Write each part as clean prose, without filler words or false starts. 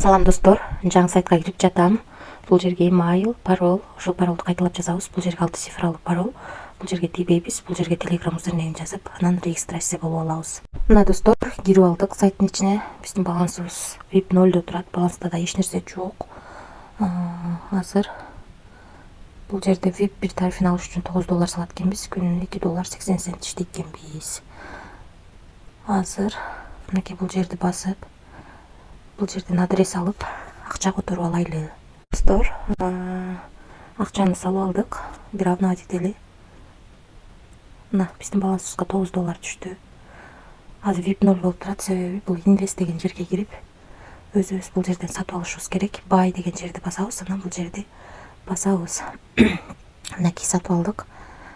Салам достор, жаңы сайтка кирип жатам. Бул жерге email, пароль, ошол паролду кайталап жазабыз. Бул жерге 6 цифралык пароль. Бул жерге тийбейбиз. Бул жерге Telegram üzerinden жазып, анан регистрация болуп алабыз. Мына достор, кирип алдык сайттын ичине. Биздин балансыбыз VIP 0 турат. Баланста да эч нерсе жок. Азыр бул жерде VIP 1 тарифин алыш үчүн $9 салат экенбиз. Күнүнө $2.80 иштейт экенбиз. Азыр мынакей бул жерди басып, бул жерден адрес алып, акча которуп алайлы. Достор, акчаны салып алдык. Бир обновать этели. Мына биздин балансыбызга $9 түштү. Азыр VIP 0 болуп турат, себеби бул инвест деген жерге кирип, өзүбүз бул жерден сатып алышыбыз керек. Buy деген жерди басабыз, анан бул жерди басабыз. Мынакей сатып алдык.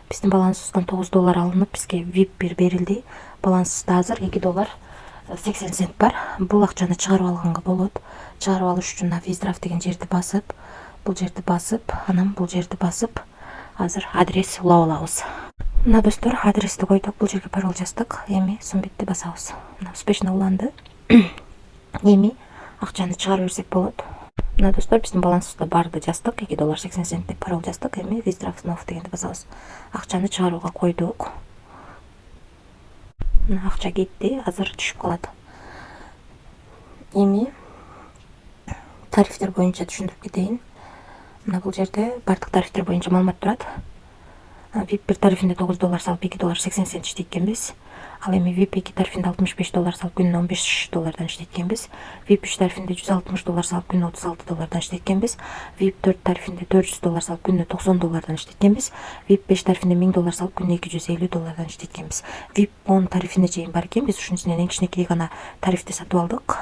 Биздин балансыбыздан $9 алынып, бизге VIP 1 берилди. Балансыбызда азыр $2.80 бар. Бул акчаны чыгарып алганга болот. Чыгарып алыш үчүн Withdraw деген жерди басып, бул жерди басып, анан бул жерди басып, азыр адрес улап алабыз. Мына достор, адрести койдук, бул жерге пароль жаздык. Эми сумбетти басабыз. Мына успешно уланды. Эми акчаны чыгарып берсек болот. Мына достор, биздин балансыбызда барды жаздык. $2.80 деп пароль жаздык. Эми Withdraw now дегенди басабыз. Акчаны чыгарууга койдук. Мына акча кетти, азыр түшүп калат. Эми тарифтер боюнча түшүндүрүп кетейин. Мына бул жерде бардык тарифтер боюнча маалымат турат. VIP 1 тарифинде $9 салып $2.80 иштейт экенбиз. Ал эми VIP 2 тарифинде $65 салып күнүнө $15 иштейт экенбиз. VIP 3 тарифинде $160 салып күнүнө $36 иштейт экенбиз. VIP 4 тарифинде $400 салып күнүнө $90 иштейт экенбиз. VIP 5 тарифинде $1000 салып күнүнө $250 иштейт экенбиз. VIP 10 тарифине чейин бар экенбиз. Ушунун ичинен эң кичинекей гана тарифти сатып алдык.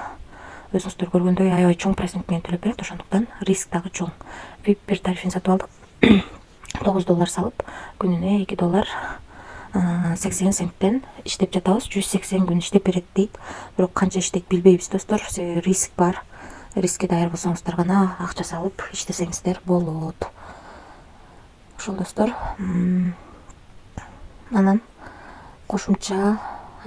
Өзүңүздөр көргөндөй аябай чоң процент менен төлөп берет, ошондуктан риск дагы чоң. VIP 1 тарифин сатып алдык. $9 салып күнүнө $2.80 иштеп жатабыз. 180 күн иштеп берет дейт. Бирок канча иштейт билбейбиз достор. Риск бар. Рискке даяр болсоңуздар гана акча салып иштесеңиздер болот. Ошол достор. Анан кошумча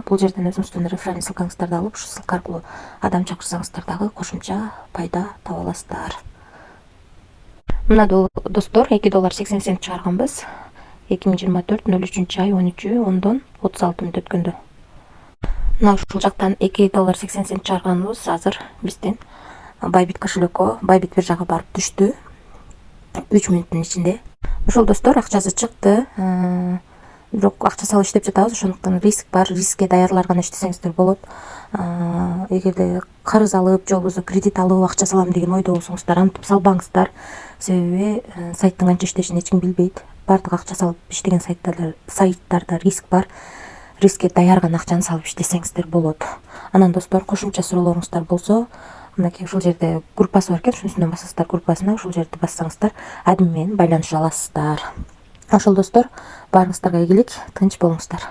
бул жерден өзүңүздүн референс ссылкаңыздарды алып, ушу ссылка аркылуу адам чакырсаңыздар дагы кошумча пайда таба аласыздар. Мына достор, $2.80 чыгарганбыз. 2024-03 ай 13-10-36 мүнөт өткөндө. Мына ушул жактан $2.80 чыгарганыбыз азыр биздин Bybit кошелокко, Bybit бир жагы барып түштү. 3 мүнөттүн ичинде. Ошол достор, акчасы чыкты. Бирок акча салып иштеп жатабыз, ошондуктан риск бар. Рискке даярлар гана иштесеңиздер болот. Эгерде карыз алып, же болбосо кредит алып акча салам деген ойдо болсоңуздар, антип салбаңыздар. Себеби сайттын канча иштешин эч ким билбейт. Бардык акча салып иштеген сайттарда риск бар. Рискке даяр гана акчаны салып иштесеңиздер болот. Анан достор, кошумча суроолоруңуздар болсо, мынакей ушул жерде группасы бар экен, ушунун үстүнөн басасыздар группасына, ушул жерди бассаңыздар, админ менен байланышып аласыздар. Ошол достор, баарыңыздарга ийгилик, тынч болуңуздар.